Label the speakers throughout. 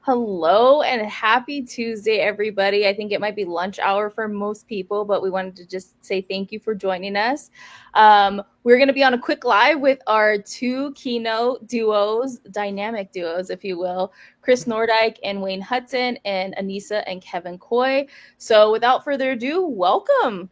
Speaker 1: Hello and happy Tuesday, everybody. I think it might be lunch hour for most people, but we wanted to just say thank you for joining us. We're going to be on a quick live with our two keynote duos, dynamic duos, if you will, Chris Nordyke and Wayne Hudson, and Annissa and Kevin Coy. So without further ado, welcome.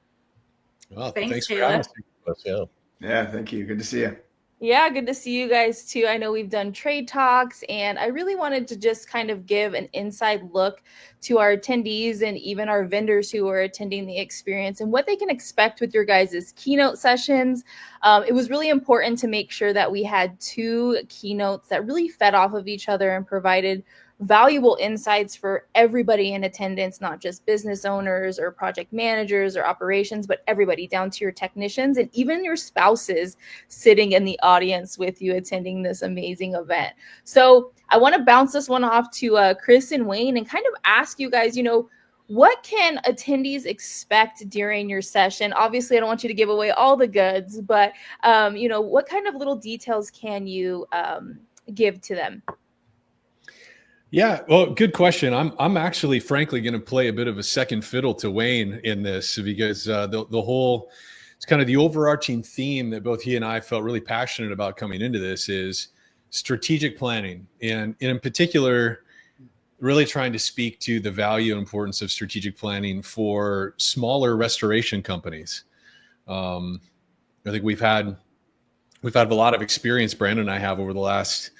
Speaker 2: Well, thanks for having us.
Speaker 3: Yeah, thank you. Good to see you.
Speaker 1: Yeah, good to see you guys too. I know we've done trade talks, and I really wanted to just kind of give an inside look to our attendees and even our vendors who are attending the experience and what they can expect with your guys' keynote sessions. It was really important to make sure that we had two keynotes that really fed off of each other and provided valuable insights for everybody in attendance, not just business owners or project managers or operations, but everybody down to your technicians and even your spouses sitting in the audience with you attending this amazing event. So I want to bounce this one off to Chris and Wayne and kind of ask you guys, what can attendees expect during your session? Obviously, I don't want you to give away all the goods, but, what kind of little details can you give to them?
Speaker 2: Yeah, well, good question. I'm actually, frankly, going to play a bit of a second fiddle to Wayne in this because the whole, it's kind of the overarching theme that both he and I felt really passionate about coming into this is strategic planning, and in particular, really trying to speak to the value and importance of strategic planning for smaller restoration companies. I think we've had a lot of experience, Brandon and I have, over the last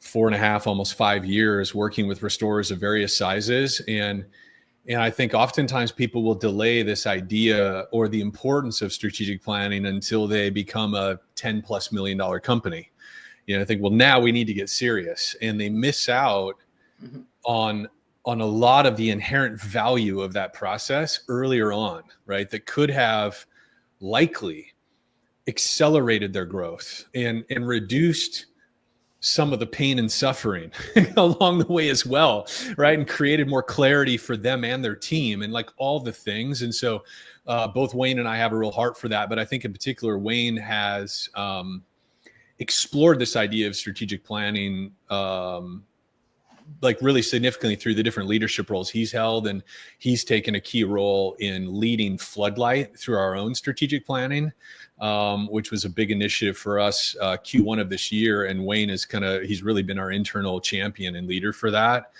Speaker 2: 4.5, almost 5 years working with restorers of various sizes. And I think oftentimes people will delay this idea or the importance of strategic planning until they become a $10+ million company. I think, well, now we need to get serious. And they miss out on a lot of the inherent value of that process earlier on, right? That could have likely accelerated their growth and reduced some of the pain and suffering along the way as well, right? And created more clarity for them and their team and like all the things. And so both Wayne and I have a real heart for that. But I think in particular, Wayne has explored this idea of strategic planning like really significantly through the different leadership roles he's held. And he's taken a key role in leading Floodlight through our own strategic planning, which was a big initiative for us Q1 of this year. And Wayne is he's really been our internal champion and leader for that,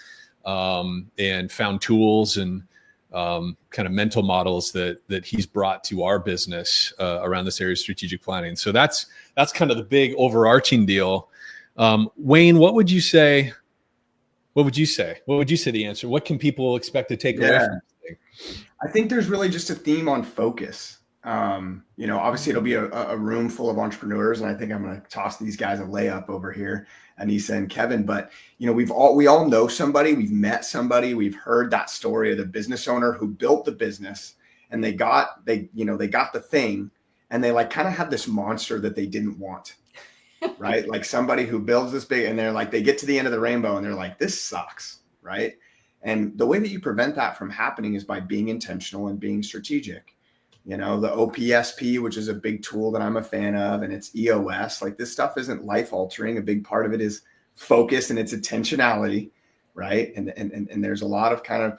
Speaker 2: and found tools and kind of mental models that he's brought to our business around this area of strategic planning. So that's kind of the big overarching deal. Wayne, what would you say? What would you say the answer? What can people expect to take away from this thing?
Speaker 3: I think there's really just a theme on focus. Obviously it'll be a room full of entrepreneurs, and I think I'm going to toss these guys a layup over here, Annissa and Kevin. But we all know somebody, we've met somebody, we've heard that story of the business owner who built the business, and they got the thing, and they like kind of had this monster that they didn't want. Right? Like somebody who builds this big, and they're like, they get to the end of the rainbow and they're like, this sucks. Right? And the way that you prevent that from happening is by being intentional and being strategic. The OPSP, which is a big tool that I'm a fan of, and it's EOS, like this stuff isn't life altering. A big part of it is focus and its intentionality. Right. And there's a lot of kind of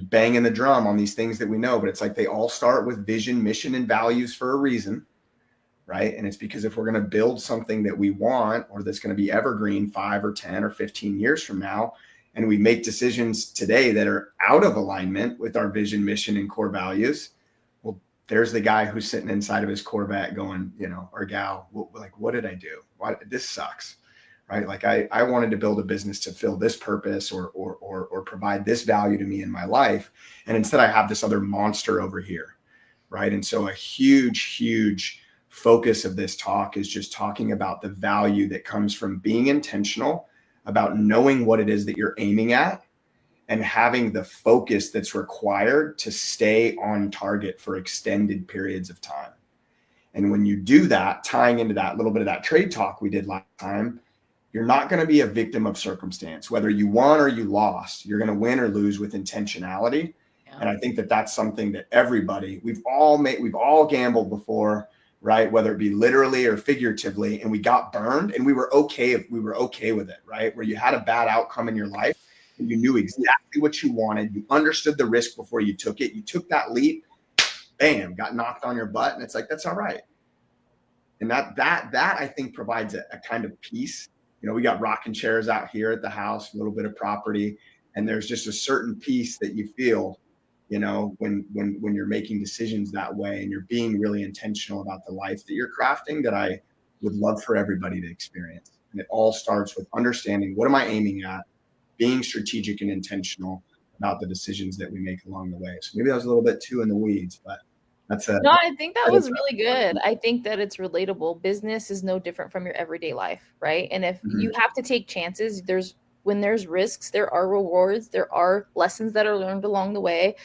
Speaker 3: banging the drum on these things that we know, but it's like they all start with vision, mission, and values for a reason. Right. And it's because if we're going to build something that we want, or that's going to be evergreen 5 or 10 or 15 years from now, and we make decisions today that are out of alignment with our vision, mission, and core values, well, there's the guy who's sitting inside of his Corvette going, or gal, what did I do? This sucks. Right. Like I wanted to build a business to fill this purpose or provide this value to me in my life. And instead I have this other monster over here. Right. And so a huge focus of this talk is just talking about the value that comes from being intentional about knowing what it is that you're aiming at and having the focus that's required to stay on target for extended periods of time. And when you do that, tying into that little bit of that trade talk we did last time, you're not going to be a victim of circumstance. Whether you won or you lost, you're going to win or lose with intentionality. Yeah. And I think that that's something that everybody, we've all gambled before, right? Whether it be literally or figuratively, and we got burned and we were okay with it, right? Where you had a bad outcome in your life You knew exactly what you wanted. You understood the risk before you took it. You took that leap, bam, got knocked on your butt. And it's like, that's all right. And that I think provides a kind of peace. You know, we got rocking chairs out here at the house, a little bit of property, and there's just a certain peace that you feel, you know, when you're making decisions that way and you're being really intentional about the life that you're crafting, that I would love for everybody to experience. And it all starts with understanding, what am I aiming at, being strategic and intentional about the decisions that we make along the way. So maybe that was a little bit too in the weeds, but that's
Speaker 1: No, I think that was really good. I think that it's relatable. Business is no different from your everyday life, right? And if you have to take chances, when there's risks, there are rewards, there are lessons that are learned along the way.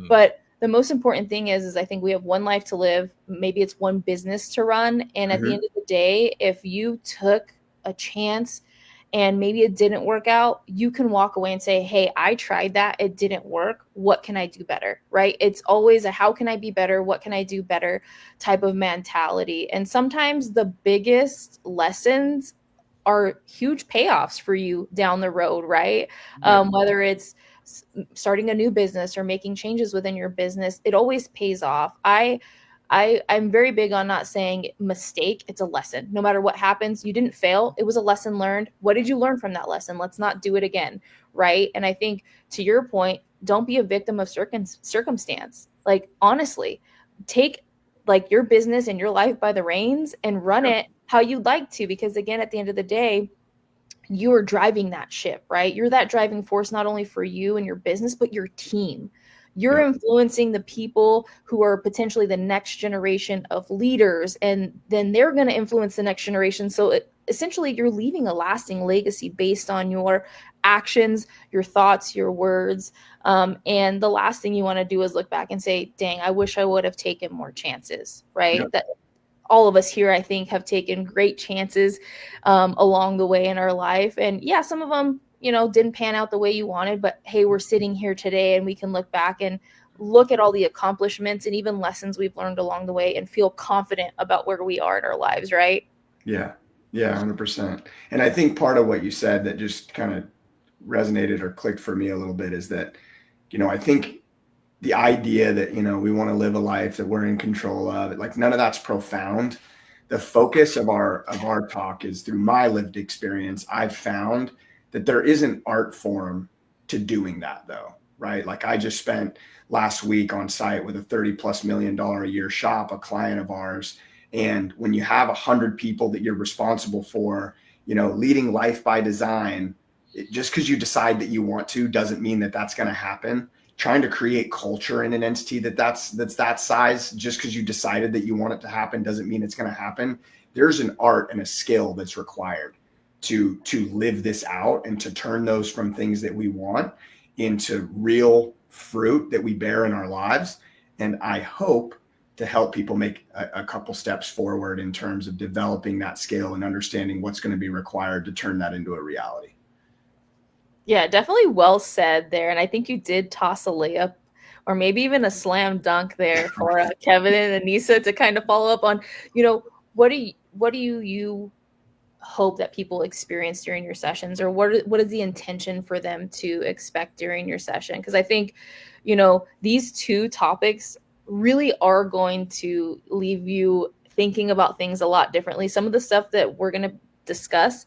Speaker 1: But the most important thing is I think we have one life to live. Maybe it's one business to run. And at the end of the day, if you took a chance and maybe it didn't work out, you can walk away and say, hey, I tried that. It didn't work. What can I do better? Right? It's always a how can I be better? What can I do better type of mentality. And sometimes the biggest lessons are huge payoffs for you down the road, right? Whether it's starting a new business or making changes within your business, it always pays off. I'm very big on not saying mistake. It's a lesson. No matter what happens, you didn't fail. It was a lesson learned. What did you learn from that lesson? Let's not do it again. Right. And I think to your point, don't be a victim of circumstance. Like, honestly, take like your business and your life by the reins and run it how you'd like to. Because again, at the end of the day, you are driving that ship, right? You're that driving force, not only for you and your business, but your team. You're influencing the people who are potentially the next generation of leaders, and then they're going to influence the next generation. So essentially, you're leaving a lasting legacy based on your actions, your thoughts, your words. And the last thing you want to do is look back and say, dang, I wish I would have taken more chances, right?
Speaker 3: Yep.
Speaker 1: That all of us here, I think, have taken great chances along the way in our life. And yeah, some of them, didn't pan out the way you wanted, but hey, we're sitting here today and we can look back and look at all the accomplishments and even lessons we've learned along the way and feel confident about where we are in our lives, right?
Speaker 3: Yeah. Yeah, 100%. And I think part of what you said that just kind of resonated or clicked for me a little bit is that, I think the idea that, we want to live a life that we're in control of, like none of that's profound. The focus of our talk is through my lived experience. I've found that there is an art form to doing that though, right? Like I just spent last week on site with a $30+ million a year shop, a client of ours. And when you have 100 people that you're responsible for, leading life by design, just because you decide that you want to doesn't mean that that's going to happen. Trying to create culture in an entity that's that size, just because you decided that you want it to happen doesn't mean it's going to happen. There's an art and a skill that's required to live this out and to turn those from things that we want into real fruit that we bear in our lives. And I hope to help people make a couple steps forward in terms of developing that skill and understanding what's going to be required to turn that into a reality.
Speaker 1: Yeah, definitely well said there. And I think you did toss a layup or maybe even a slam dunk there for Kevin and Annissa to kind of follow up on, what do you hope that people experience during your sessions, or what is the intention for them to expect during your session? Because I think, these two topics really are going to leave you thinking about things a lot differently. Some of the stuff that we're going to discuss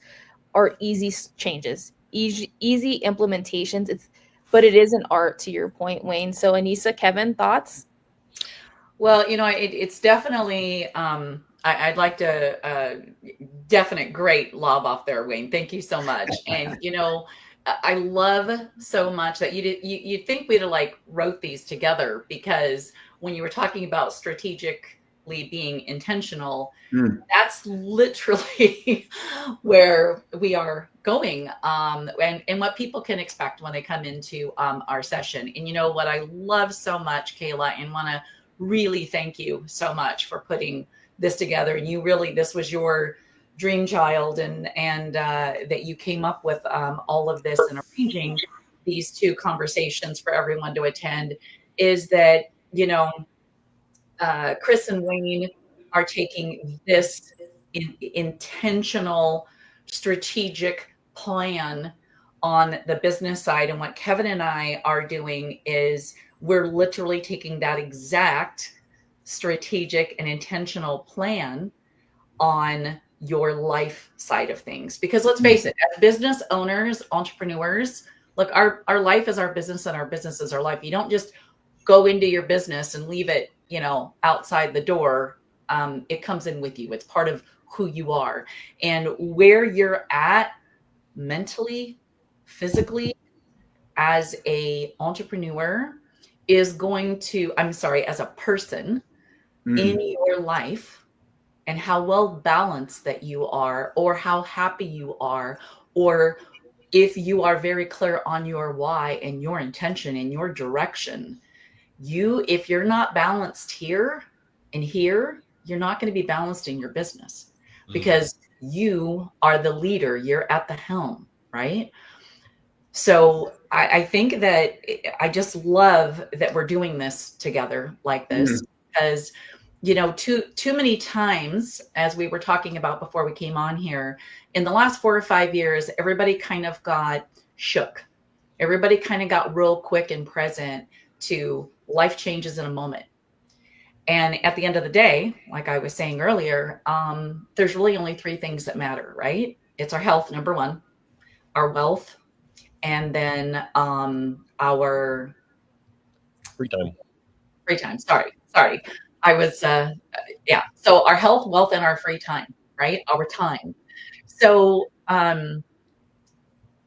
Speaker 1: are easy changes, easy implementations. But it is an art, to your point, Wayne. So Annissa, Kevin, thoughts?
Speaker 4: Well, it's definitely, I'd like to definite great lob off there, Wayne. Thank you so much. And, I love so much that you'd think we'd have like wrote these together, because when you were talking about strategically being intentional, that's literally where we are going, and what people can expect when they come into our session. And what I love so much, Kayla, and want to really thank you so much for putting this together. And this was your dream child, and that you came up with all of this and arranging these two conversations for everyone to attend, is that, Chris and Wayne are taking this intentional strategic plan on the business side. And what Kevin and I are doing is we're literally taking that exact strategic and intentional plan on your life side of things. Because let's face it, as business owners, entrepreneurs, look, our life is our business and our business is our life. You don't just go into your business and leave it, outside the door. It comes in with you. It's part of who you are. And where you're at mentally, physically, as a entrepreneur is going to, as a person in your life, and how well balanced that you are, or how happy you are, or if you are very clear on your why and your intention and your direction. If you're not balanced here and here, you're not going to be balanced in your business, because you are the leader. You're at the helm, right? So I think that I just love that we're doing this together like this, because too many times, as we were talking about before we came on here, in the last 4 or 5 years, everybody kind of got shook. Everybody kind of got real quick and present to life changes in a moment. And at the end of the day, like I was saying earlier, there's really only 3 things that matter, right? It's our health, number 1, our wealth, and then our
Speaker 5: free time.
Speaker 4: Sorry. I was, So our health, wealth, and our free time, right? Our time. So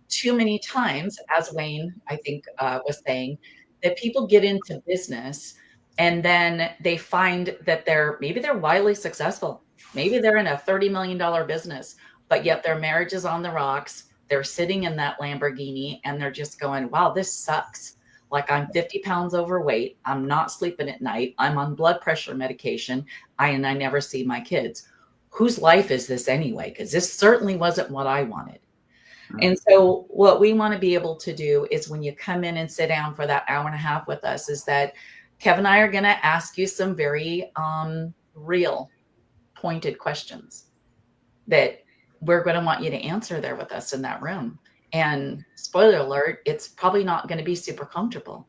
Speaker 4: too many times, as Wayne, I think, was saying, that people get into business and then they find that maybe they're wildly successful. Maybe they're in a $30 million business, but yet their marriage is on the rocks. They're sitting in that Lamborghini and they're just going, wow, this sucks. Like, I'm 50 pounds overweight. I'm not sleeping at night. I'm on blood pressure medication. I never see my kids. Whose life is this anyway? Because this certainly wasn't what I wanted. And so what we want to be able to do is, when you come in and sit down for that hour and a half with us, is that Kevin and I are going to ask you some very real, pointed questions that we're going to want you to answer there with us in that room. And spoiler alert, it's probably not going to be super comfortable.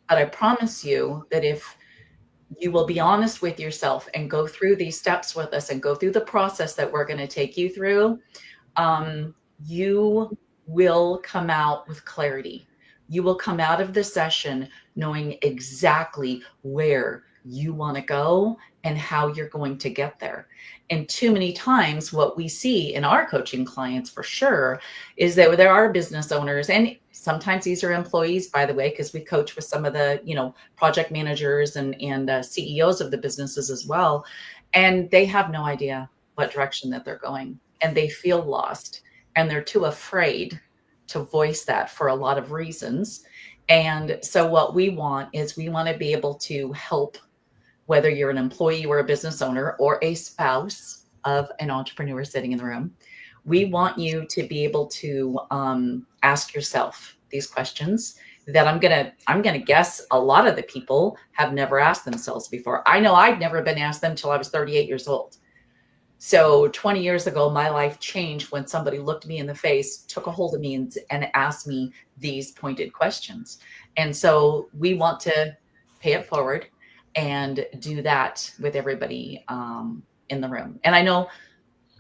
Speaker 4: But I promise you that if you will be honest with yourself and go through these steps with us and go through the process that we're going to take you through, you will come out with clarity. You will come out of the session knowing exactly where you want to go and how you're going to get there. And too many times what we see in our coaching clients, for sure, is that there are business owners, and sometimes these are employees, by the way, because we coach with some of the, project managers and CEOs of the businesses as well. And they have no idea what direction that they're going, and they feel lost, and they're too afraid to voice that for a lot of reasons. And so what we want is, we want to be able to help, whether you're an employee or a business owner or a spouse of an entrepreneur sitting in the room. We want you to be able to ask yourself these questions that I'm gonna guess a lot of the people have never asked themselves before. I know I'd never been asked them until I was 38 years old. So 20 years ago, my life changed when somebody looked me in the face, took a hold of me, and asked me these pointed questions. And so we want to pay it forward and do that with everybody in the room. And I know,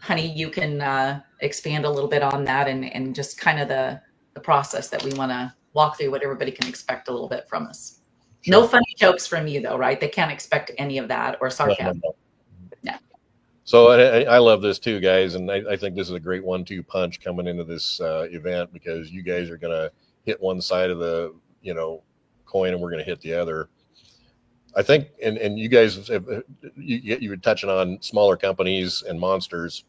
Speaker 4: honey, you can expand a little bit on that and just kind of the process that we want to walk through, what everybody can expect a little bit from us. Sure. No funny jokes from you, though, right? They can't expect any of that, or sarcasm. No. Yeah.
Speaker 5: So I love this too, guys. And I think this is a great 1-2 punch coming into this event, because you guys are going to hit one side of the, coin, and we're going to hit the other. I think, and you guys, you were touching on smaller companies and monsters.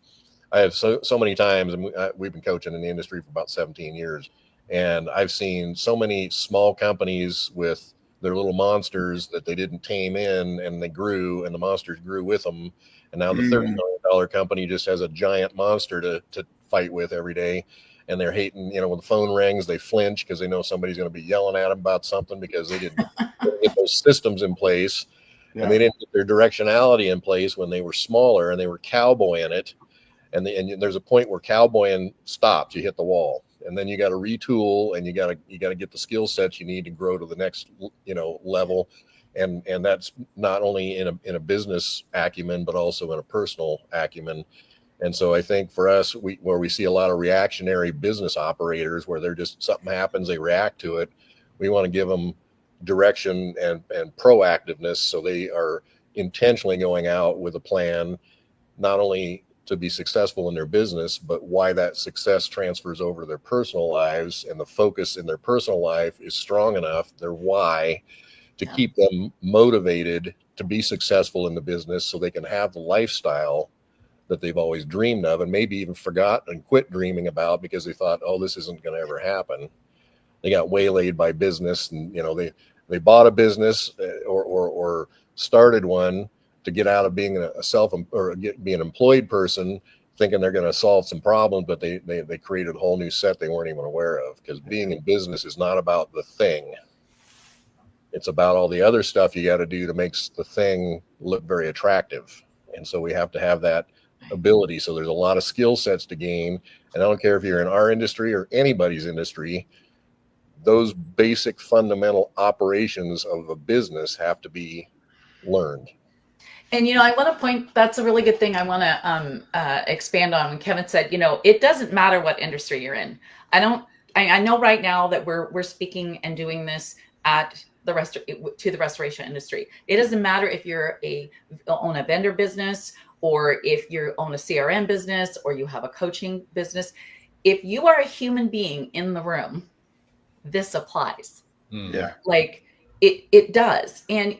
Speaker 5: I have so many times, and we've been coaching in the industry for about 17 years. And I've seen so many small companies with their little monsters that they didn't tame in, and they grew, and the monsters grew with them. And now the $30 million company just has a giant monster to fight with every day. And they're hating, when the phone rings, they flinch because they know somebody's going to be yelling at them about something, because they didn't get those systems in place. Yeah. And they didn't get their directionality in place when they were smaller and they were cowboying it. and there's a point where cowboying stops. You hit the wall, and then you got to retool, and you got to get the skill sets you need to grow to the next level, and that's not only in a business acumen but also in a personal acumen. And so I think for us, where we see a lot of reactionary business operators, where they're just, something happens, they react to it. We want to give them direction and proactiveness, so they are intentionally going out with a plan, not only to be successful in their business, but why that success transfers over to their personal lives, and the focus in their personal life is strong enough, their why, to keep them motivated to be successful in the business, so they can have the lifestyle that they've always dreamed of, and maybe even forgot and quit dreaming about because they thought, oh, this isn't going to ever happen. They got waylaid by business, and they bought a business or started one to get out of being be an employed person, thinking they're going to solve some problems, but they created a whole new set they weren't even aware of. Because being in business is not about the thing; it's about all the other stuff you got to do to make the thing look very attractive. And so we have to have that ability. So there's a lot of skill sets to gain, and I don't care if you're in our industry or anybody's industry. Those basic fundamental operations of a business have to be learned.
Speaker 4: And, I want to point, that's a really good thing I want to expand on. When Kevin said, it doesn't matter what industry you're in. I know right now that we're speaking and doing this at to the restoration industry. It doesn't matter if you're own a vendor business, or if you own a CRM business, or you have a coaching business. If you are a human being in the room, this applies.
Speaker 3: Yeah.
Speaker 4: Like it does. And,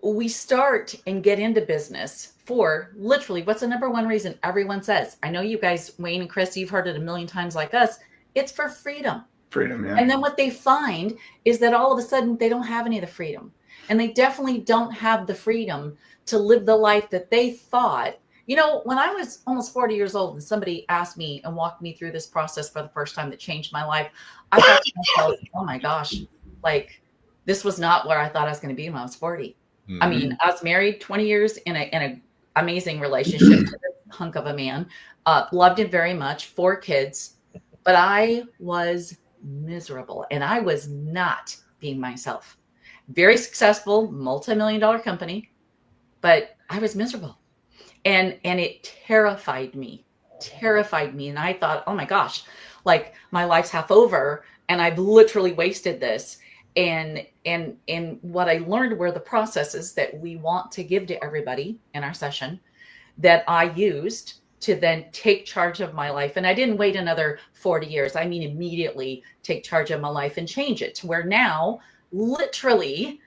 Speaker 4: we start and get into business for literally, what's the number one reason everyone says? I know you guys, Wayne and Chris, you've heard it a million times like us. It's for freedom.
Speaker 3: Freedom, yeah.
Speaker 4: And then what they find is that all of a sudden they don't have any of the freedom. And they definitely don't have the freedom to live the life that they thought. When I was almost 40 years old and somebody asked me and walked me through this process for the first time that changed my life, I thought to myself, oh my gosh, like this was not where I thought I was going to be when I was 40. Mm-hmm. I mean, I was married 20 years in a amazing relationship to this hunk of a man, loved him very much, 4 kids, but I was miserable and I was not being myself. Very successful, multi-million-dollar company, but I was miserable. And it terrified me. And I thought, oh my gosh, like my life's half over and I've literally wasted this. And what I learned were the processes that we want to give to everybody in our session that I used to then take charge of my life. And I didn't wait another 40 years. I mean, immediately take charge of my life and change it to where now, literally,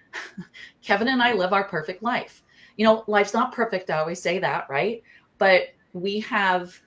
Speaker 4: Kevin and I live our perfect life. Life's not perfect. I always say that, right? But we have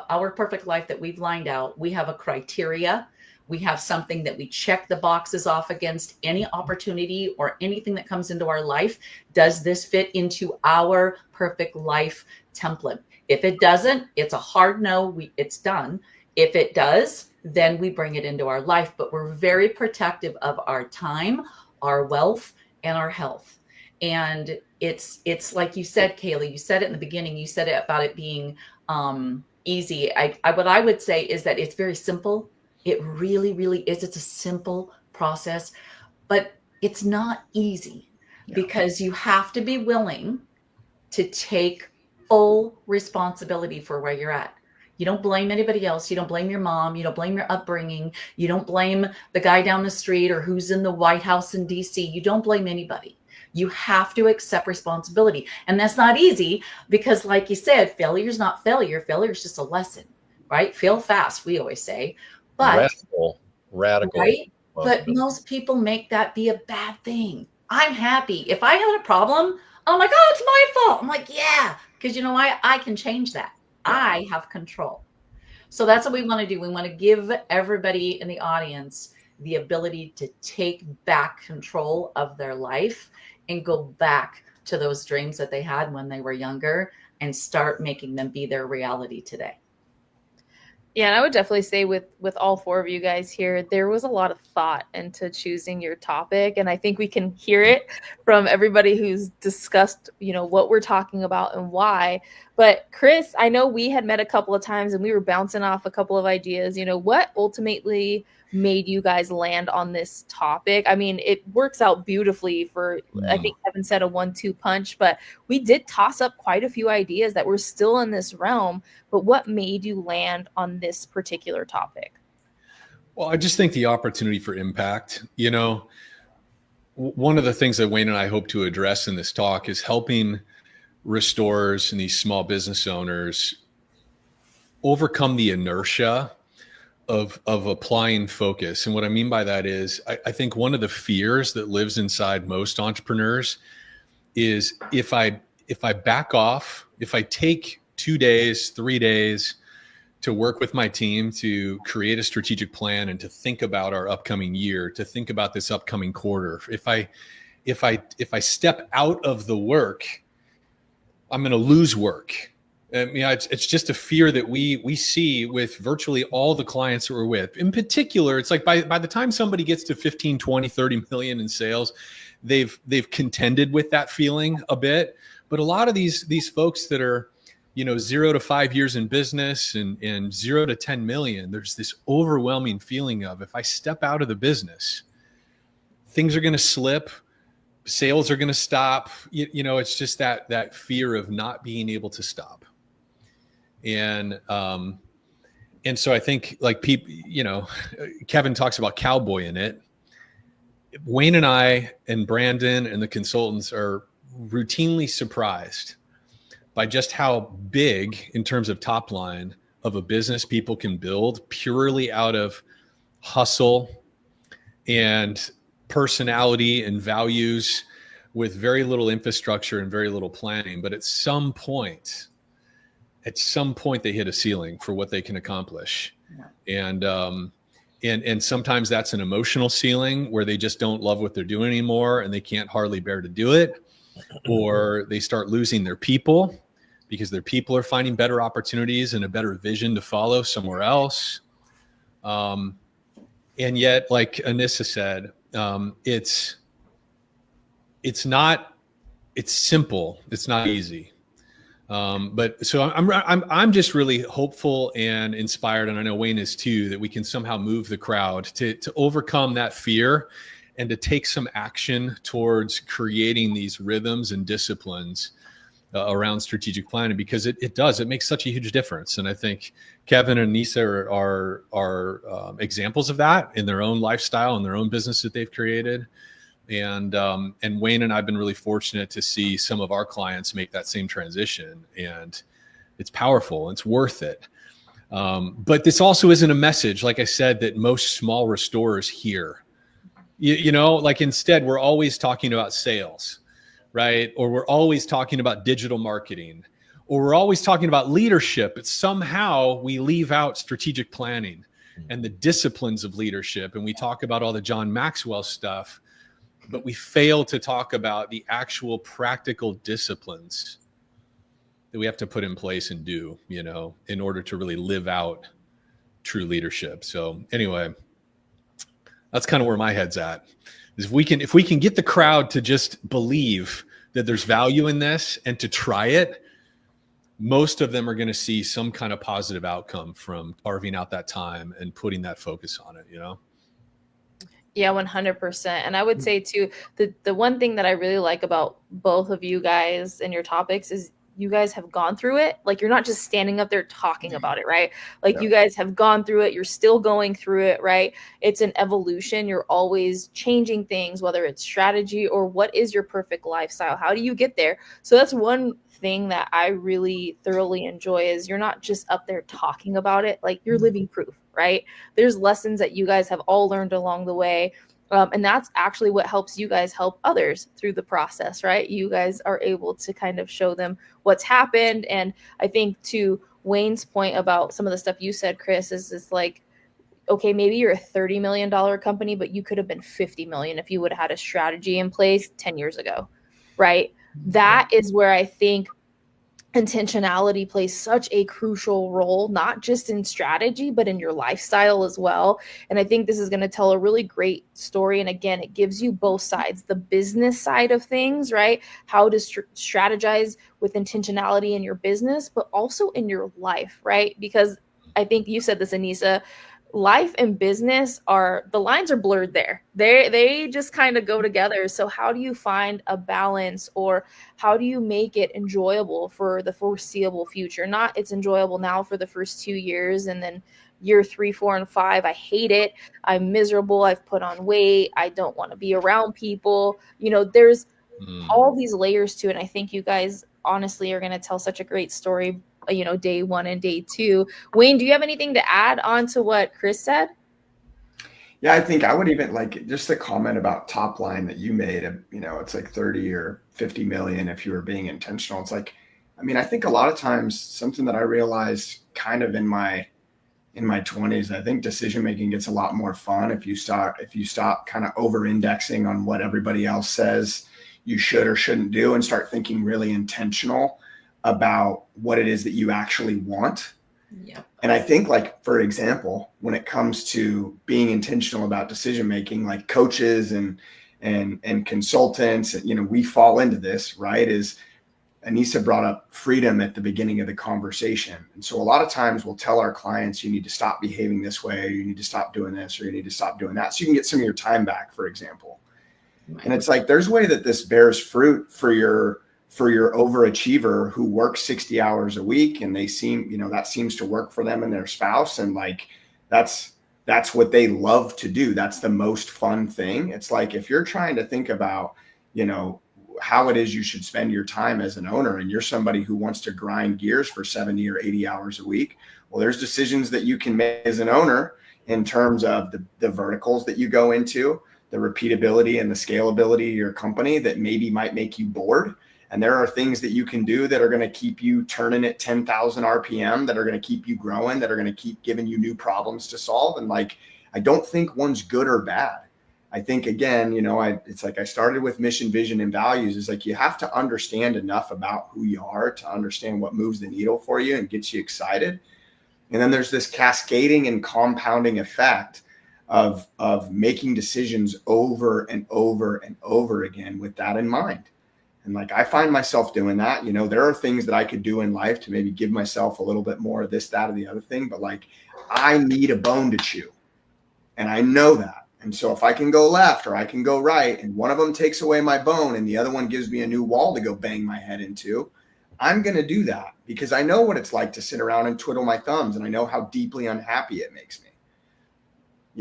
Speaker 4: our perfect life that we've lined out. We have a criteria. We have something that we check the boxes off against any opportunity or anything that comes into our life. Does this fit into our perfect life template? If it doesn't, it's a hard no. It's done. If it does, then we bring it into our life. But we're very protective of our time, our wealth, and our health. And it's like you said, Kayla, you said it in the beginning, you said it about it being easy. What I would say is that it's very simple. It really, really is. It's a simple process, but it's not easy because you have to be willing to take full responsibility for where you're at. You don't blame anybody else. You don't blame your mom. You don't blame your upbringing. You don't blame the guy down the street or who's in the White House in DC. You don't blame anybody. You have to accept responsibility. And that's not easy because, like you said, failure is not failure. Failure is just a lesson, right? Fail fast, we always say. But
Speaker 5: radical.
Speaker 4: Right? But most people make that be a bad thing. I'm happy. If I have a problem, I'm like, oh, it's my fault. I'm like, yeah, because I can change that. I have control. So that's what we want to do. We want to give everybody in the audience the ability to take back control of their life and go back to those dreams that they had when they were younger and start making them be their reality today.
Speaker 1: Yeah, and I would definitely say with all four of you guys here, there was a lot of thought into choosing your topic, and I think we can hear it from everybody who's discussed, what we're talking about and why. But Chris, I know we had met a couple of times and we were bouncing off a couple of ideas. What ultimately made you guys land on this topic? I mean, it works out beautifully for, I think Kevin said a 1-2 punch, but we did toss up quite a few ideas that were still in this realm. But what made you land on this particular topic?
Speaker 2: Well, I just think the opportunity for impact, one of the things that Wayne and I hope to address in this talk is helping restorers and these small business owners overcome the inertia of applying focus. And what I mean by that is I think one of the fears that lives inside most entrepreneurs is if I back off, if I take 2 days, 3 days to work with my team to create a strategic plan and to think about our upcoming year, to think about this upcoming quarter, if I step out of the work, I'm going to lose work. It's just a fear that we see with virtually all the clients that we're with. In particular, it's like by the time somebody gets to 15, 20, 30 million in sales, they've contended with that feeling a bit. But a lot of these folks that are 0 to 5 years in business and 0 to 10 million, there's this overwhelming feeling of, if I step out of the business, things are going to slip, sales are going to stop. It's just that fear of not being able to stop. And so I think, like, people, Kevin talks about cowboy in it. Wayne and I and Brandon and the consultants are routinely surprised by just how big, in terms of top line, of a business people can build purely out of hustle and personality and values, with very little infrastructure and very little planning. But at some point they hit a ceiling for what they can accomplish. Yeah. And sometimes that's an emotional ceiling where they just don't love what they're doing anymore and they can't hardly bear to do it, or they start losing their people because their people are finding better opportunities and a better vision to follow somewhere else. And yet, like Annissa said, it's simple. It's not easy. But so I'm just really hopeful and inspired, and I know Wayne is too, that we can somehow move the crowd to overcome that fear and to take some action towards creating these rhythms and disciplines around strategic planning, because it makes such a huge difference. And I think Kevin and Annissa are examples of that in their own lifestyle and their own business that they've created. And Wayne and I have been really fortunate to see some of our clients make that same transition, and it's powerful. It's worth it. But this also isn't a message, like I said, that most small restorers hear. Like, instead, we're always talking about sales, right? Or we're always talking about digital marketing, or we're always talking about leadership, but somehow we leave out strategic planning and the disciplines of leadership. And we talk about all the John Maxwell stuff, but we fail to talk about the actual practical disciplines that we have to put in place and do, in order to really live out true leadership. So anyway, that's kind of where my head's at. Is if we can get the crowd to just believe that there's value in this and to try it, most of them are going to see some kind of positive outcome from carving out that time and putting that focus on it,
Speaker 1: Yeah, 100%. And I would say too, the one thing that I really like about both of you guys and your topics is you guys have gone through it. Like, you're not just standing up there talking about it, right? Like, you guys have gone through it. You're still going through it, right? It's an evolution. You're always changing things, whether it's strategy or what is your perfect lifestyle. How do you get there? So that's one thing that I really thoroughly enjoy, is you're not just up there talking about it. Like, you're living proof, right? There's lessons that you guys have all learned along the way. And that's actually what helps you guys help others through the process, right? You guys are able to kind of show them what's happened. And I think, to Wayne's point about some of the stuff you said, Chris, is just like, okay, maybe you're a $30 million company, but you could have been 50 million if you would have had a strategy in place 10 years ago, right? That is where I think intentionality plays such a crucial role, not just in strategy, but in your lifestyle as well. And I think this is going to tell a really great story. And again, it gives you both sides, the business side of things, right? How to strategize with intentionality in your business, but also in your life, right? Because I think you said this, Annissa, life and business the lines are blurred there. They just kind of go together. So how do you find a balance, or how do you make it enjoyable for the foreseeable future? Not it's enjoyable now for the first 2 years, and then year 3, 4, and 5, I hate it. I'm miserable. I've put on weight. I don't want to be around people. There's all these layers to it. And I think you guys honestly are going to tell such a great story, day 1 and day 2. Wayne, do you have anything to add on to what Chris said?
Speaker 3: Yeah, I think I would even like just the comment about top line that you made. It's like 30 or 50 million if you were being intentional. It's like, I think a lot of times something that I realized kind of in my 20s, I think decision making gets a lot more fun if you stop kind of over indexing on what everybody else says you should or shouldn't do, and start thinking really intentional about what it is that you actually want.
Speaker 4: Yeah.
Speaker 3: And I think, like, for example, when it comes to being intentional about decision making, like coaches and consultants, we fall into this, right? Is Annissa brought up freedom at the beginning of the conversation. And so a lot of times we'll tell our clients, you need to stop behaving this way, or you need to stop doing this, or you need to stop doing that, so you can get some of your time back, for example. And it's like, there's a way that this bears fruit for your overachiever who works 60 hours a week, and they seem, that seems to work for them and their spouse. And like, that's what they love to do. That's the most fun thing. It's like, if you're trying to think about, how it is you should spend your time as an owner, and you're somebody who wants to grind gears for 70 or 80 hours a week, well, there's decisions that you can make as an owner in terms of the verticals that you go into, the repeatability and the scalability of your company that maybe might make you bored. And there are things that you can do that are going to keep you turning at 10,000 RPM, that are going to keep you growing, that are going to keep giving you new problems to solve. And like, I don't think one's good or bad. I think, again, it's like I started with mission, vision, and values. Is like, you have to understand enough about who you are to understand what moves the needle for you and gets you excited. And then there's this cascading and compounding effect of making decisions over and over and over again with that in mind. And like, I find myself doing that. There are things that I could do in life to maybe give myself a little bit more of this, that, or the other thing. But like, I need a bone to chew. And I know that. And so if I can go left or I can go right, and one of them takes away my bone and the other one gives me a new wall to go bang my head into, I'm going to do that, because I know what it's like to sit around and twiddle my thumbs, and I know how deeply unhappy it makes me.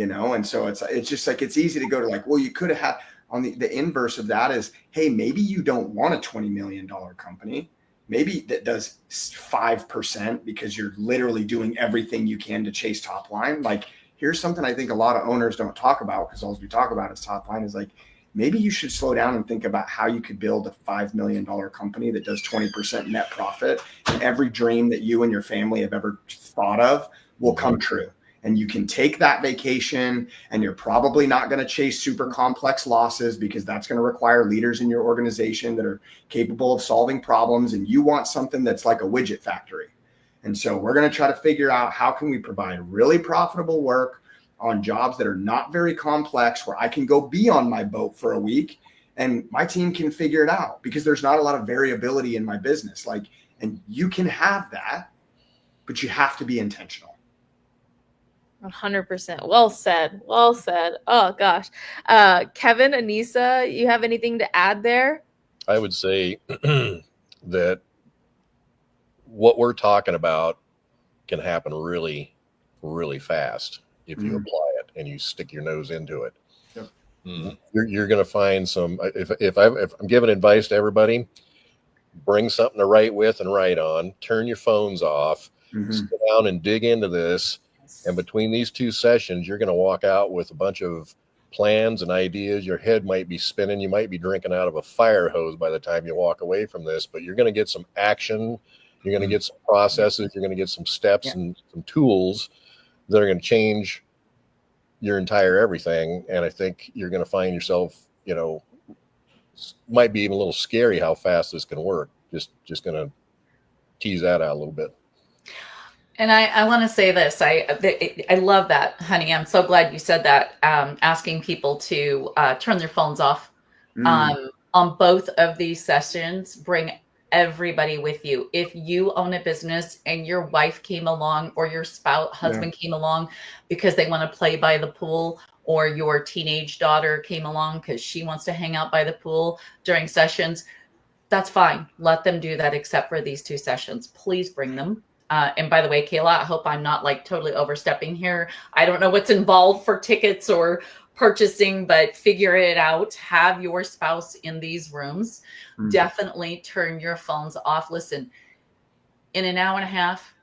Speaker 3: And so it's just like, it's easy to go to like, well, you could have had, on the inverse of that is, hey, maybe you don't want a $20 million company. Maybe that does 5% because you're literally doing everything you can to chase top line. Like, here's something I think a lot of owners don't talk about, because all we talk about is top line, is like, maybe you should slow down and think about how you could build a $5 million company that does 20% net profit. And every dream that you and your family have ever thought of will come true. And you can take that vacation, and you're probably not going to chase super complex losses, because that's going to require leaders in your organization that are capable of solving problems. And you want something that's like a widget factory. And so we're going to try to figure out, how can we provide really profitable work on jobs that are not very complex, where I can go be on my boat for a week and my team can figure it out, because there's not a lot of variability in my business. Like, and you can have that, but you have to be intentional.
Speaker 1: 100%. Well said. Well said. Oh gosh. Kevin, Annissa, you have anything to add there?
Speaker 5: I would say that what we're talking about can happen really, really fast if you apply it and you stick your nose into it.
Speaker 3: Yep.
Speaker 5: You're going to find some. If I'm giving advice to everybody, bring something to write with and write on. Turn your phones off. Sit down and dig into this. And between these two sessions, you're going to walk out with a bunch of plans and ideas. Your head might be spinning. You might be drinking out of a fire hose by the time you walk away from this, but you're going to get some action. You're going to get some processes. You're going to get some steps and some tools that are going to change your entire everything. And I think you're going to find yourself, might be even a little scary how fast this can work. Just going to tease that out a little bit.
Speaker 4: And I want to say this. I love that, honey. I'm so glad you said that. Asking people to turn their phones off on both of these sessions. Bring everybody with you. If you own a business and your wife came along or your husband came along because they want to play by the pool, or your teenage daughter came along because she wants to hang out by the pool during sessions, that's fine. Let them do that, except for these 2 sessions. Please bring them. And by the way, Kayla, I hope I'm not like totally overstepping here. I don't know what's involved for tickets or purchasing, but figure it out. Have your spouse in these rooms. Definitely turn your phones off. Listen, in an hour and a half,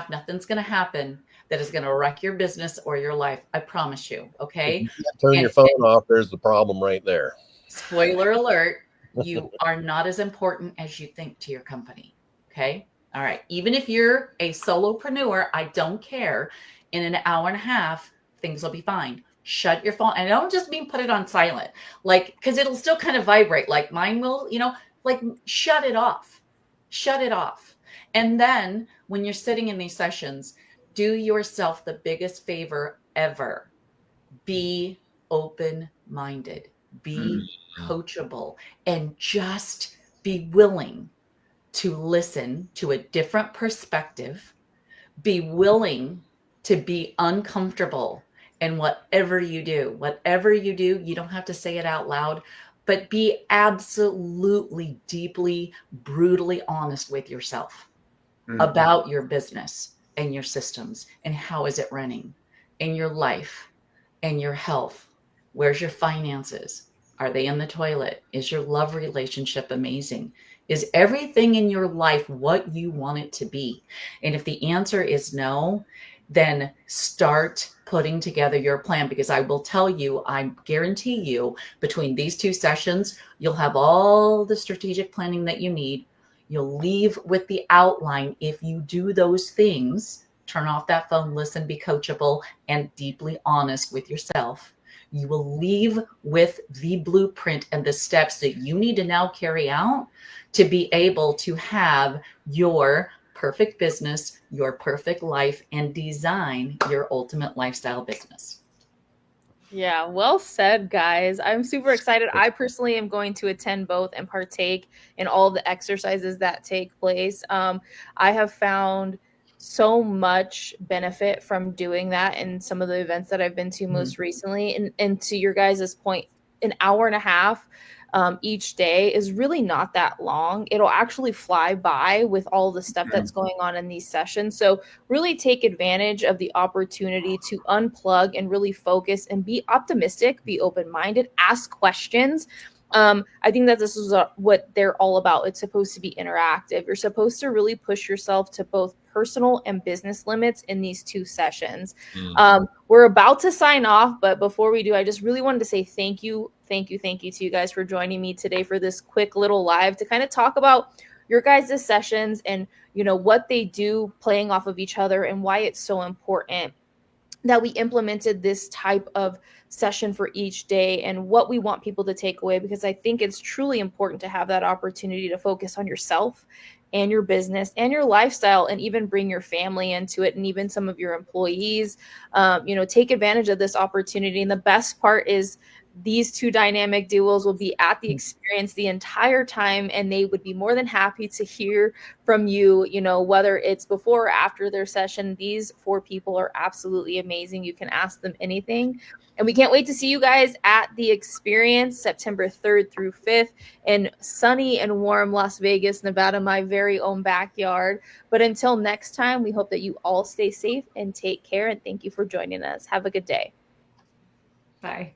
Speaker 4: nothing's going to happen that is going to wreck your business or your life. I promise you. Okay.
Speaker 5: Turn your phone off. There's the problem right there.
Speaker 4: Spoiler alert. You are not as important as you think to your company. Okay. All right. Even if you're a solopreneur, I don't care. In an hour and a half, things will be fine. Shut your phone. And I don't just mean put it on silent, like, because it'll still kind of vibrate like mine will, like shut it off. Shut it off. And then when you're sitting in these sessions, do yourself the biggest favor ever. Be open-minded. Be coachable. And just be willing to listen to a different perspective, be willing to be uncomfortable. And whatever you do, you don't have to say it out loud, but be absolutely, deeply, brutally honest with yourself about your business and your systems and how is it running, and your life and your health. Where's your finances? Are they in the toilet? Is your love relationship amazing? Is everything in your life what you want it to be? And if the answer is no, then start putting together your plan, because I will tell you, I guarantee you, between these 2 sessions, you'll have all the strategic planning that you need. You'll leave with the outline. If you do those things, turn off that phone, listen, be coachable, and deeply honest with yourself, you will leave with the blueprint and the steps that you need to now carry out to be able to have your perfect business, your perfect life, and design your ultimate lifestyle business.
Speaker 1: Yeah, well said, guys. I'm super excited. I personally am going to attend both and partake in all the exercises that take place. I have found so much benefit from doing that in some of the events that I've been to most recently. And to your guys' point, an hour and a half each day is really not that long. It'll actually fly by with all the stuff that's going on in these sessions. So really take advantage of the opportunity to unplug and really focus and be optimistic, be open-minded, ask questions. I think that this is what they're all about. It's supposed to be interactive. You're supposed to really push yourself to both personal and business limits in these 2 sessions. We're about to sign off, but before we do, I just really wanted to say thank you to you guys for joining me today for this quick little live to kind of talk about your guys' sessions and, what they do playing off of each other and why it's so important that we implemented this type of session for each day and what we want people to take away, because I think it's truly important to have that opportunity to focus on yourself and your business and your lifestyle, and even bring your family into it, and even some of your employees. Take advantage of this opportunity. And the best part is these 2 dynamic duos will be at the experience the entire time, and they would be more than happy to hear from you, whether it's before or after their session. These 4 people are absolutely amazing. You can ask them anything. And we can't wait to see you guys at the experience September 3rd through 5th in sunny and warm Las Vegas, Nevada, my very own backyard. But until next time, we hope that you all stay safe and take care. And thank you for joining us. Have a good day.
Speaker 4: Bye.